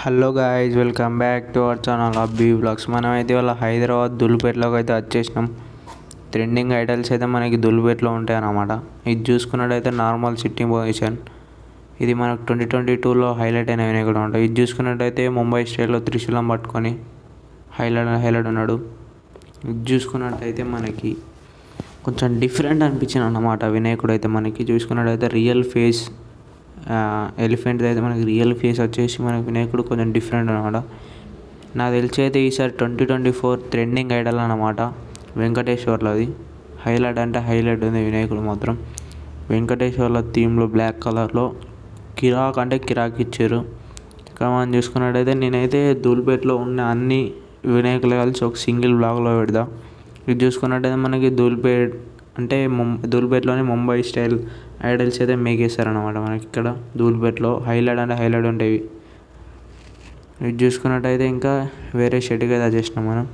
Hello guys, welcome back to our channel Abby blogs. మనమైతే వాళ్ళ హైదరాబాద్ దుల్పేటలోకి అయితే వచ్చేసినాం. ట్రెండింగ్ ఐడల్స్ అయితే మనకి దుల్పేటలో ఉంటాయి అన్నమాట. ఇది చూసుకున్నట్టయితే నార్మల్ సిట్టింగ్ పొజిషన్. ఇది మనకు 2022లో హైలైట్ అయిన వినాయకుడు ఉంటాయి. ఇది చూసుకున్నట్టయితే ముంబై స్టైల్లో త్రిశూలం పట్టుకొని హైలైట్ ఉన్నాడు. ఇది చూసుకున్నట్టయితే మనకి కొంచెం డిఫరెంట్ అనిపించింది అన్నమాట. వినాయకుడు అయితే మనకి చూసుకున్నట్టయితే రియల్ ఫేస్ ఎలిఫెంట్ అయితే మనకి రియల్ ఫేస్ వచ్చేసి మనకి వినాయకుడు కొంచెం డిఫరెంట్ అనమాట. నాకు తెలిసి అయితే ఈసారి 2024 ట్రెండింగ్ ఐడల్ అనమాట వెంకటేశ్వర్లది. హైలైట్ అంటే హైలైట్ ఉంది వినాయకుడు మాత్రం. వెంకటేశ్వర్ల థీమ్లో బ్లాక్ కలర్లో కిరాక్ అంటే కిరాక్ ఇచ్చారు. ఇక్కడ మనం చూసుకున్నట్టయితే నేనైతే ధూల్పేటలో ఉన్న అన్ని వినాయకులు కలిసి ఒక సింగిల్ బ్లాగ్లో పెడతా. ఇది చూసుకున్నట్టయితే మనకి ధూల్పేట్ అంటే ధూల్పేటలోని ముంబై స్టైల్ ఐడల్స్ అయితే మేకేస్తారనమాట. మనకి ఇక్కడ ధూల్పేటలో హైలైట్ అంటే హైలైట్ ఉంటాయి. ఇది చూసుకున్నట్టయితే ఇంకా వేరే షెడ్కి అయితే వచ్చేసినాం మనం.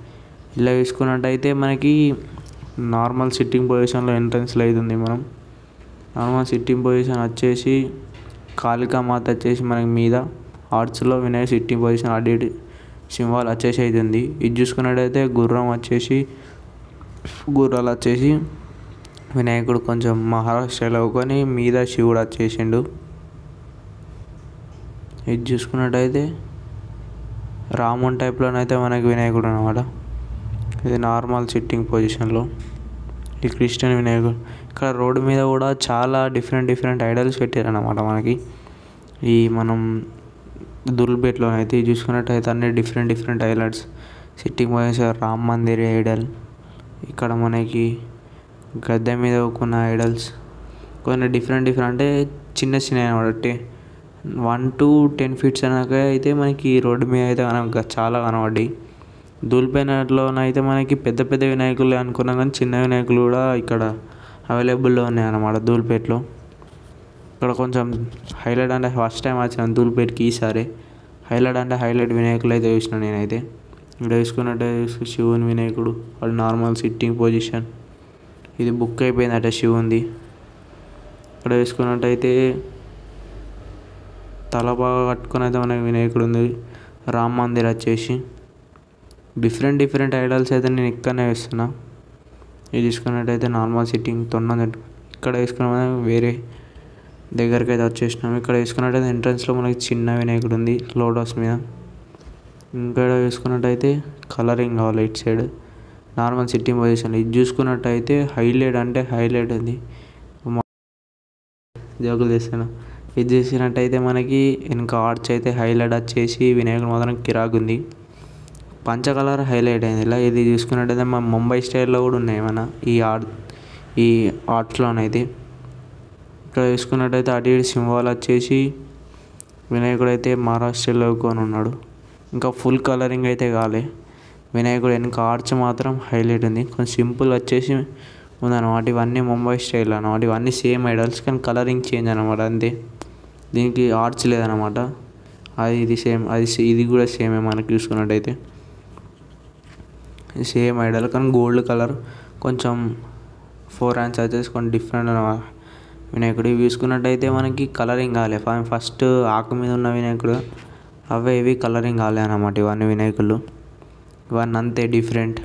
ఇలా చూసుకున్నట్టయితే మనకి నార్మల్ సిట్టింగ్ పొజిషన్లో ఎంట్రన్స్లో అవుతుంది. మనం నార్మల్ సిట్టింగ్ పొజిషన్ వచ్చేసి కాళికామాత వచ్చేసి మనకి మీద ఆర్ట్స్లో వినాయక సిట్టింగ్ పొజిషన్ అడిట్ సింబల్ వచ్చేసి అవుతుంది. ఇది చూసుకున్నట్టయితే గుర్రాలు వచ్చేసి వినాయకుడు కొంచెం మహారాష్ట్రలో కొని మీద శివుడు వచ్చేసిండు. ఇది చూసుకున్నట్టయితే రామున్ టైప్లోనైతే మనకి వినాయకుడు అనమాట. ఇది నార్మల్ సిట్టింగ్ పొజిషన్లో ఈ క్రిస్టియన్ వినాయకుడు. ఇక్కడ రోడ్డు మీద కూడా చాలా డిఫరెంట్ ఐడల్స్ పెట్టారనమాట మనకి. ఈ మనం ధూల్పేటలోనైతే ఇది చూసుకున్నట్టయితే అన్ని different highlights sitting position. Ram Mandir Idol, ఇక్కడ మనకి గద్దె మీద కొన్ని ఐడల్స్ కొన్ని డిఫరెంట్ అంటే చిన్న అనమాట. 1 to 10 feet అనగా అయితే మనకి రోడ్డు మీద అయితే చాలా కనబడ్డాయి. ధూల్పేటలోనైతే మనకి పెద్ద వినాయకులు అనుకున్నాం, కానీ చిన్న వినాయకులు కూడా ఇక్కడ అవైలబుల్లో ఉన్నాయి అన్నమాట ధూల్పేటలో. ఇక్కడ కొంచెం హైలైట్ అంటే ఫస్ట్ టైం వచ్చాను ధూల్పేటకి. ఈసారి హైలైట్ అంటే హైలైట్ వినాయకులు అయితే చూసిన నేనైతే. ఇక్కడ చూసుకున్నట్టే శివుని వినాయకుడు వాడు నార్మల్ సిట్టింగ్ పొజిషన్. ఇది బుక్ అయిపోయిందట శివుంది. ఇక్కడ వేసుకున్నట్టయితే తల బాగా కట్టుకొని అయితే మనకి వినాయకుడు ఉంది. రామ్ మందిర్ వచ్చేసి డిఫరెంట్ ఐడల్స్ అయితే నేను ఇక్కడనే వేస్తున్నా. ఇది చూసుకున్నట్టయితే నార్మల్ సిట్టింగ్ ఇక్కడ వేసుకున్న వేరే దగ్గరికి అయితే వచ్చేసినాం. ఇక్కడ వేసుకున్నట్టయితే ఎంట్రన్స్లో మనకి చిన్న వినాయకుడు ఉంది లోటస్ మీద. ఇక్కడ చూసుకున్నట్టయితే కలరింగ్ కావాలి ఇటు సైడ్ నార్మల్ సిట్టింగ్ పొజిషన్. ఇది చూసుకున్నట్టయితే హైలైట్ అంటే హైలైట్ ఉంది. జోకులు చేస్తాను. ఇది చేసినట్టయితే మనకి వెనక ఆర్చ్ అయితే హైలైట్ వచ్చేసి వినాయకుడు మాత్రం కిరాక్ ఉంది. పంచ కలర్ హైలైట్ అయింది. ఇలా ఇది చూసుకున్నట్టయితే మన ముంబై స్టైల్లో కూడా ఉన్నాయి మన ఈ ఆర్ట్స్లోనైతే. ఇక్కడ చూసుకున్నట్టయితే అటు ఇటు సింబల్ వచ్చేసి వినాయకుడు అయితే మహారాష్ట్రలో కొని ఉన్నాడు. ఇంకా ఫుల్ కలరింగ్ అయితే కాలే. వినాయకుడు వెనక ఆర్చ్ మాత్రం హైలైట్ ఉంది. కొంచెం సింపుల్ వచ్చేసి ఉందన్నమాట. ఇవన్నీ ముంబై స్టైల్ అనమాట. ఇవన్నీ సేమ్ ఐడల్స్ కానీ కలరింగ్ చేంజ్ అనమాట అంతే. దీనికి ఆర్చ్ లేదనమాట. ఇది సేమ్, ఇది కూడా సేమే మనకి చూసుకున్నట్టయితే. సేమ్ ఐడల్ కానీ గోల్డ్ కలర్ కొంచెం 4 hands వచ్చేసి కొంచెం డిఫరెంట్ అనమాట వినాయకుడు. ఇవి చూసుకున్నట్టయితే మనకి కలరింగ్ కాలే. ఫస్ట్ ఆకు మీద ఉన్న వినాయకుడు ఇవి కలరింగ్ కాలే అన్నమాట. ఇవన్నీ వినాయకులు ఇవన్నీ అంతే డిఫరెంట్.